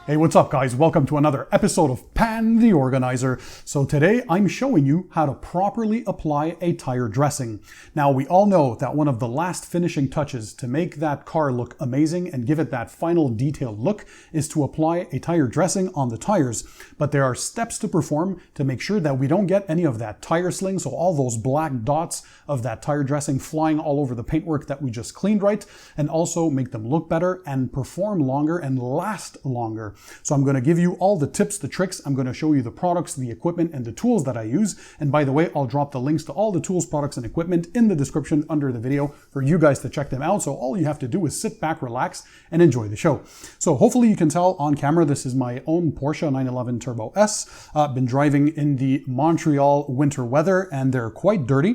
Hey, what's up guys? Welcome to another episode of Pan TheOrganizer. So today I'm showing you how to properly apply a tire dressing. Now we all know that one of the last finishing touches to make that car look amazing and give it that final detailed look is to apply a tire dressing on the tires. But there are steps to perform to make sure that we don't get any of that tire sling, so all those black dots of that tire dressing flying all over the paintwork that we just cleaned right, and also make them look better and perform longer and last longer. So I'm going to give you all the tips, the tricks. I'm going to show you the products, the equipment, and the tools that I use. And by the way, I'll drop the links to all the tools, products, and equipment in the description under the video for you guys to check them out. So all you have to do is sit back, relax, and enjoy the show. So hopefully you can tell on camera, this is my own Porsche 911 Turbo S. I've been driving in the Montreal winter weather, and they're quite dirty.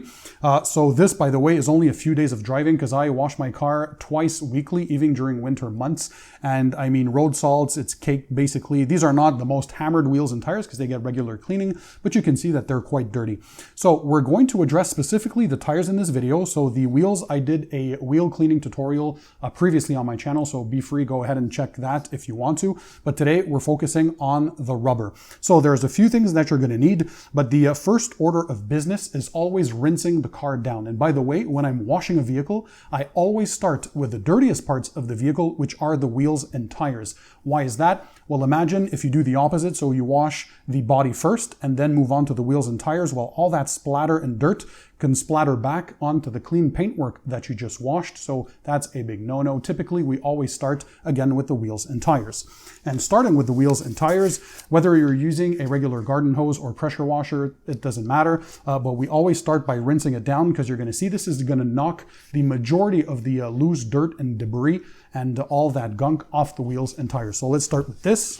So this, by the way, is only a few days of driving because I wash my car twice weekly, even during winter months. And I mean, road salts, it's caked basically. These are not the most hammered wheels and tires because they get regular cleaning, but you can see that they're quite dirty. So we're going to address specifically the tires in this video. So the wheels, I did a wheel cleaning tutorial previously on my channel, so be free, go ahead and check that if you want to. But today we're focusing on the rubber. So there's a few things that you're going to need, but the first order of business is always rinsing the car down. And by the way, when I'm washing a vehicle, I always start with the dirtiest parts of the vehicle, which are the wheels and tires. Why is that? Well, imagine if you do the opposite. So you wash the body first and then move on to the wheels and tires. Well, all that splatter and dirt can splatter back onto the clean paintwork that you just washed. So that's a big no-no. Typically, we always start again with the wheels and tires. And starting with the wheels and tires, whether you're using a regular garden hose or pressure washer, it doesn't matter. But we always start by rinsing it down because you're going to see this is going to knock the majority of the loose dirt and debris and all that gunk off the wheels and tires. So let's start with this.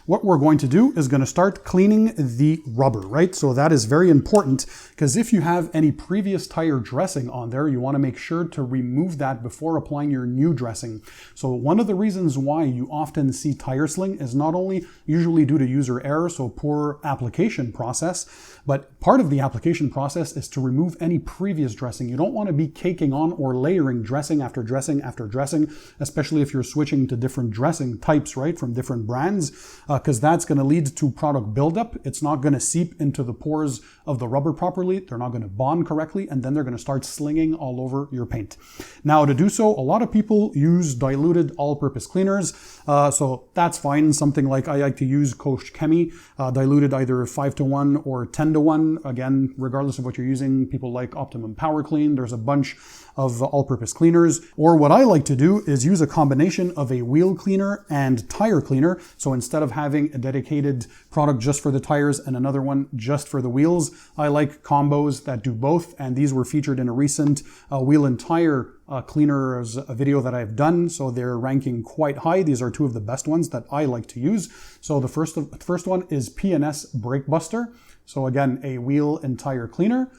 What we're going to do is going to start cleaning the rubber, right? So that is very important because if you have any previous tire dressing on there, you want to make sure to remove that before applying your new dressing. So one of the reasons why you often see tire sling is not only usually due to user error, so poor application process, but part of the application process is to remove any previous dressing. You don't want to be caking on or layering dressing after dressing after dressing, especially if you're switching to different dressing types, right, from different brands. Because that's going to lead to product buildup. It's not going to seep into the pores of the rubber properly. They're not going to bond correctly, and then they're going to start slinging all over your paint. Now, to do so, a lot of people use diluted all-purpose cleaners. So that's fine. Something like I like to use Coach Chemi, diluted either 5-to-1 or 10-to-1. Again, regardless of what you're using, people like Optimum Power Clean. There's a bunch of all-purpose cleaners. Or what I like to do is use a combination of a wheel cleaner and tire cleaner. So instead of having a dedicated product just for the tires and another one just for the wheels, I like combos that do both. And these were featured in a recent wheel and tire cleaners video that I've done. So they're ranking quite high. These are two of the best ones that I like to use. So the first one is P&S Brake Buster. So again, a wheel and tire cleaner.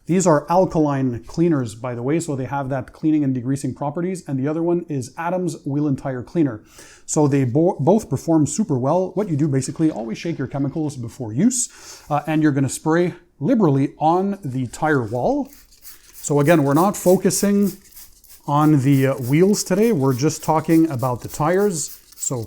These are alkaline cleaners, by the way, so they have that cleaning and degreasing properties. And the other one is Adams Wheel and Tire Cleaner. So they both perform super well. What you do basically, always shake your chemicals before use, and you're going to spray liberally on the tire wall. So again, we're not focusing on the wheels today. We're just talking about the tires. So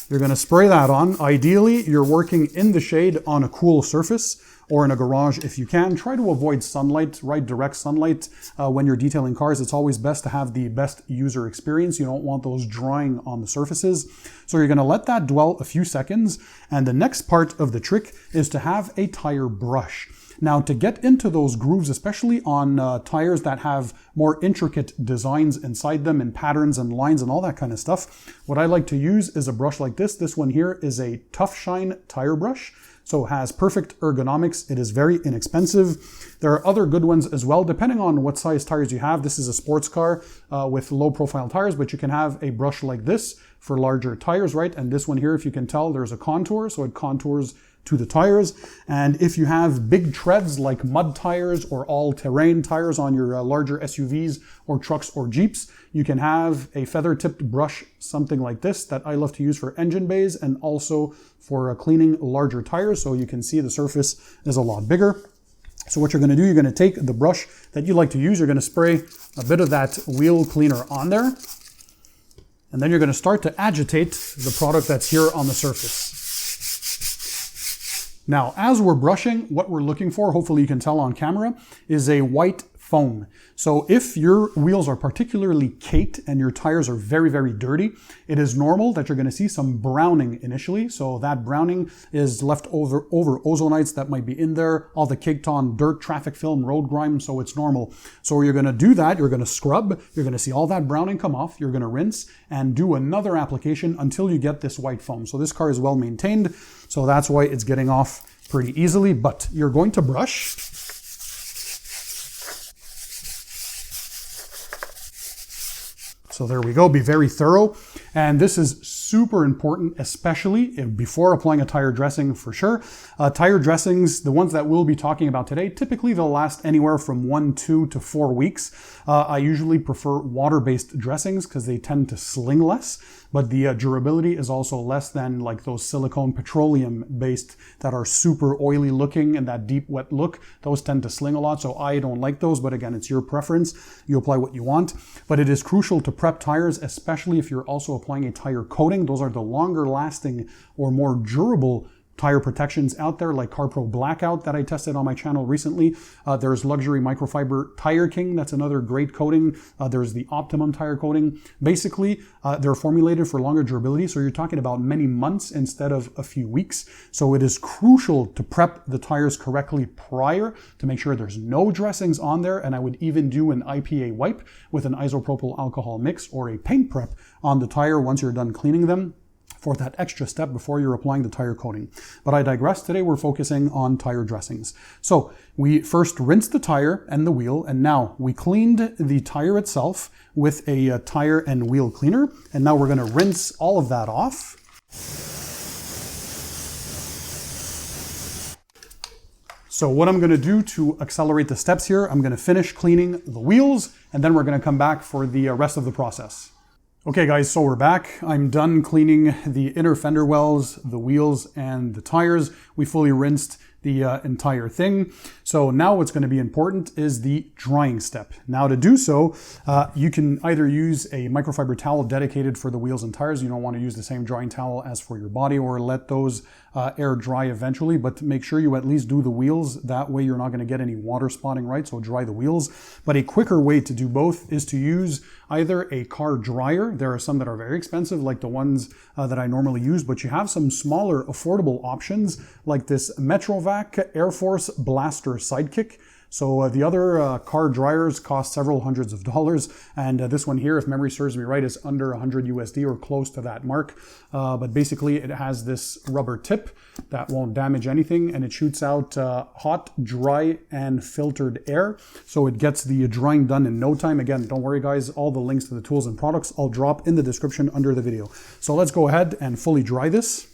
you're going to spray that on. Ideally, you're working in the shade on a cool surface, or in a garage if you can. Try to avoid sunlight, right? Direct sunlight. When you're detailing cars, it's always best to have the best user experience. You don't want those drying on the surfaces. So you're gonna let that dwell a few seconds. And the next part of the trick is to have a tire brush. Now, to get into those grooves, especially on tires that have more intricate designs inside them and patterns and lines and all that kind of stuff, what I like to use is a brush like this. This one here is a Tough Shine tire brush. So it has perfect ergonomics. It is very inexpensive. There are other good ones as well, depending on what size tires you have. This is a sports car with low profile tires, but you can have a brush like this for larger tires, right? And this one here, if you can tell, there's a contour, so it contours to the tires. And if you have big treads like mud tires or all-terrain tires on your larger SUVs or trucks or Jeeps, you can have a feather-tipped brush, something like this, that I love to use for engine bays and also for cleaning larger tires. So you can see the surface is a lot bigger. So what you're going to do, you're going to take the brush that you like to use, you're going to spray a bit of that wheel cleaner on there. And then you're going to start to agitate the product that's here on the surface. Now, as we're brushing, what we're looking for, hopefully you can tell on camera, is a white foam. So if your wheels are particularly caked and your tires are very, very dirty, it is normal that you're going to see some browning initially. So that browning is left over ozonites that might be in there, all the caked on dirt, traffic film, road grime, so it's normal. So you're going to do that, you're going to scrub, you're going to see all that browning come off, you're going to rinse and do another application until you get this white foam. So this car is well maintained, so that's why it's getting off pretty easily, but you're going to brush. So there we go, be very thorough. And this is super important, especially before applying a tire dressing for sure. Tire dressings, the ones that we'll be talking about today, typically they'll last anywhere from 1, 2 to 4 weeks. I usually prefer water-based dressings because they tend to sling less, but the durability is also less than like those silicone petroleum-based that are super oily looking and that deep wet look. Those tend to sling a lot, so I don't like those, but again, it's your preference. You apply what you want, but it is crucial to prep tires, especially if you're also applying a tire coating. Those are the longer lasting or more durable tire protections out there, like CarPro Blackout that I tested on my channel recently. There's Luxury Microfiber Tire King, that's another great coating. There's the Optimum tire coating. Basically, they're formulated for longer durability, so you're talking about many months instead of a few weeks. So it is crucial to prep the tires correctly prior to make sure there's no dressings on there, and I would even do an IPA wipe with an isopropyl alcohol mix or a paint prep on the tire once you're done cleaning them, for that extra step before you're applying the tire coating. But I digress. Today we're focusing on tire dressings. So we first rinsed the tire and the wheel, and now we cleaned the tire itself with a tire and wheel cleaner, and now we're going to rinse all of that off. So what I'm going to do to accelerate the steps here, I'm going to finish cleaning the wheels, and then we're going to come back for the rest of the process. Okay guys, so we're back. I'm done cleaning the inner fender wells, the wheels, and the tires. We fully rinsed the entire thing. So now what's going to be important is the drying step. Now to do so, you can either use a microfiber towel dedicated for the wheels and tires. You don't want to use the same drying towel as for your body, or let those air dry eventually, but make sure you at least do the wheels. That way you're not going to get any water spotting, right? So dry the wheels. But a quicker way to do both is to use either a car dryer. There are some that are very expensive, like the ones that I normally use, but you have some smaller affordable options like this Metrovac Air Force Blaster Sidekick. So the other car dryers cost several hundreds of dollars, and this one here, if memory serves me right, is under 100 USD or close to that mark. But basically it has this rubber tip that won't damage anything, and it shoots out hot, dry, and filtered air. So it gets the drying done in no time. Again, don't worry guys, all the links to the tools and products I'll drop in the description under the video. So let's go ahead and fully dry this.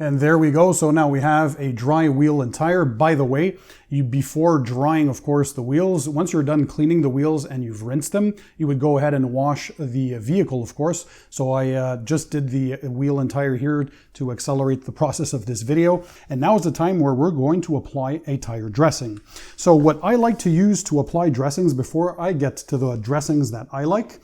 And there we go. So now we have a dry wheel and tire. By the way, before drying, of course, the wheels, once you're done cleaning the wheels and you've rinsed them, you would go ahead and wash the vehicle, of course. So I just did the wheel and tire here to accelerate the process of this video. And now is the time where we're going to apply a tire dressing. So what I like to use to apply dressings, before I get to the dressings that I like,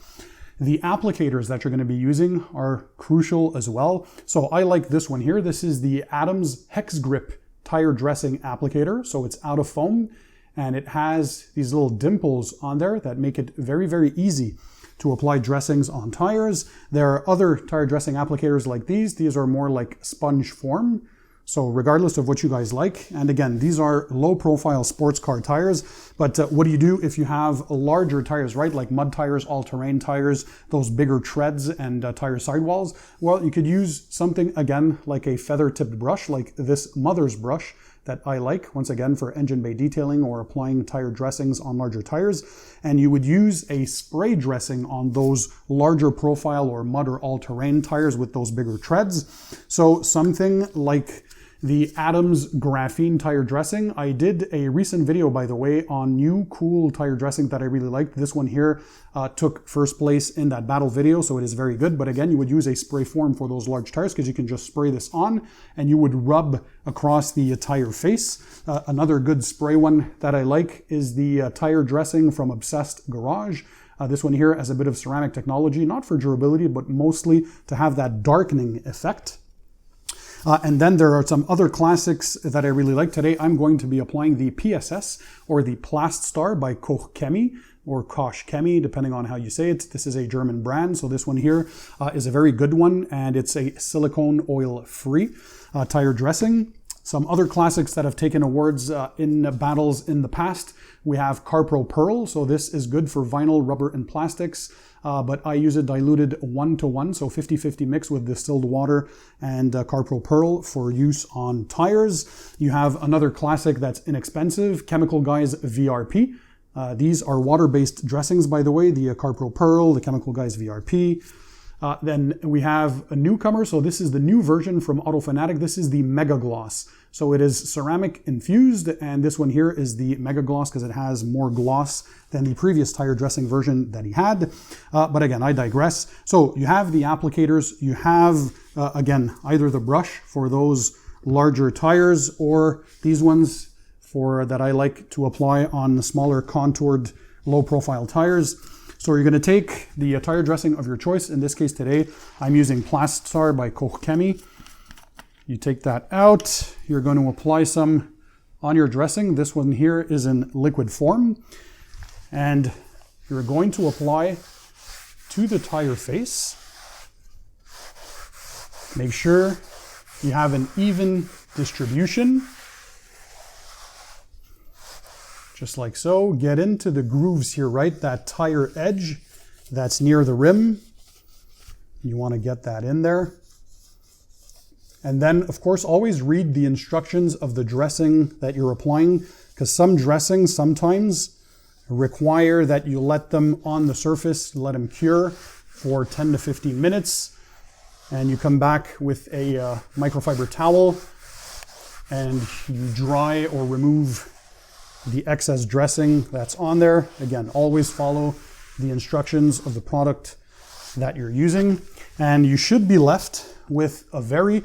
the applicators that you're going to be using are crucial as well. So I like this one here. This is the Adams Hex Grip tire dressing applicator. So it's out of foam and it has these little dimples on there that make it very, very easy to apply dressings on tires. There are other tire dressing applicators like these. These are more like sponge form. So regardless of what you guys like, and again, these are low profile sports car tires, but what do you do if you have larger tires, right? Like mud tires, all-terrain tires, those bigger treads and tire sidewalls? Well, you could use something, again, like a feather-tipped brush, like this Mother's brush that I like, once again, for engine bay detailing or applying tire dressings on larger tires. And you would use a spray dressing on those larger profile or mud or all-terrain tires with those bigger treads. So something like the Adams Graphene tire dressing. I did a recent video, by the way, on new cool tire dressing that I really liked. This one here took first place in that battle video, so it is very good. But again, you would use a spray form for those large tires because you can just spray this on and you would rub across the tire face. Another good spray one that I like is the tire dressing from Obsessed Garage. This one here has a bit of ceramic technology, not for durability, but mostly to have that darkening effect. And then there are some other classics that I really like. Today I'm going to be applying the PSS, or the Plaststar by Koch Chemie, or Koch Chemie, depending on how you say it. This is a German brand, so this one here is a very good one, and it's a silicone oil-free tire dressing. Some other classics that have taken awards in battles in the past. We have Carpro Pearl, so this is good for vinyl, rubber, and plastics. But I use it diluted 1-to-1, so 50-50 mix with distilled water and Carpro Pearl for use on tires. You have another classic that's inexpensive, Chemical Guys VRP. These are water-based dressings, by the way, the Carpro Pearl, the Chemical Guys VRP. Then we have a newcomer, so this is the new version from Auto Fanatic. This is the Mega Gloss. So it is ceramic infused, and this one here is the Mega Gloss because it has more gloss than the previous tire dressing version that he had. But again, I digress. So you have the applicators, you have, again, either the brush for those larger tires or these ones that I like to apply on the smaller contoured low profile tires. So you're going to take the tire dressing of your choice. In this case today, I'm using Plaststar by Koch Chemie. You take that out. You're going to apply some on your dressing. This one here is in liquid form. And you're going to apply to the tire face. Make sure you have an even distribution. Just like so. Get into the grooves here, right? That tire edge that's near the rim. You want to get that in there. And then, of course, always read the instructions of the dressing that you're applying, because some dressings sometimes require that you let them on the surface, let them cure for 10 to 15 minutes. And you come back with a microfiber towel and you dry or remove the excess dressing that's on there. Again, always follow the instructions of the product that you're using. And you should be left with a very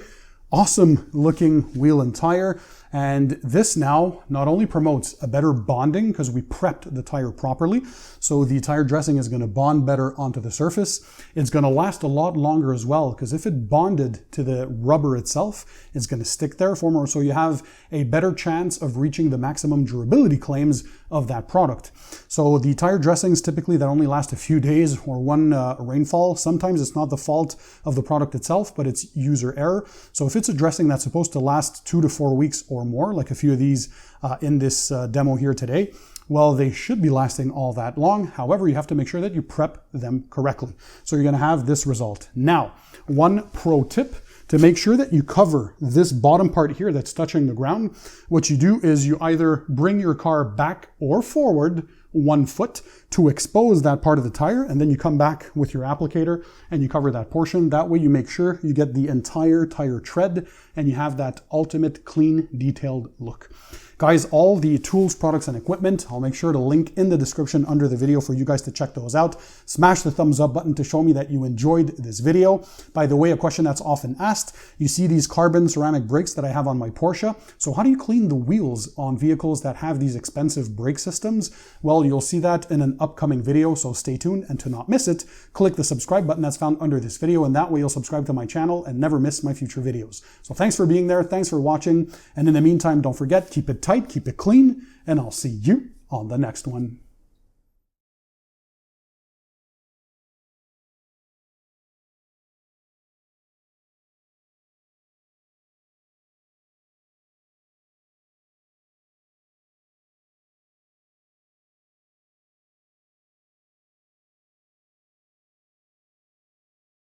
awesome looking wheel and tire. And this now not only promotes a better bonding because we prepped the tire properly, so the tire dressing is going to bond better onto the surface. It's going to last a lot longer as well, because if it bonded to the rubber itself, it's going to stick there for more, so you have a better chance of reaching the maximum durability claims of that product. So the tire dressings typically that only last a few days or one rainfall, sometimes it's not the fault of the product itself, but it's user error. So if it's a dressing that's supposed to last 2 to 4 weeks or more, like a few of these in this demo here today, well, they should be lasting all that long. However, you have to make sure that you prep them correctly. So you're going to have this result. Now, one pro tip to make sure that you cover this bottom part here that's touching the ground, what you do is you either bring your car back or forward 1 foot to expose that part of the tire, and then you come back with your applicator and you cover that portion. That way you make sure you get the entire tire tread and you have that ultimate clean, detailed look. Guys, all the tools, products, and equipment, I'll make sure to link in the description under the video for you guys to check those out. Smash the thumbs up button to show me that you enjoyed this video. By the way, a question that's often asked, you see these carbon ceramic brakes that I have on my Porsche. So how do you clean the wheels on vehicles that have these expensive brake systems? Well, you'll see that in an upcoming video, so stay tuned. And to not miss it, click the subscribe button that's found under this video, and that way you'll subscribe to my channel and never miss my future videos. So thanks for being there, thanks for watching, and in the meantime, don't forget, keep it tight, keep it clean, and I'll see you on the next one.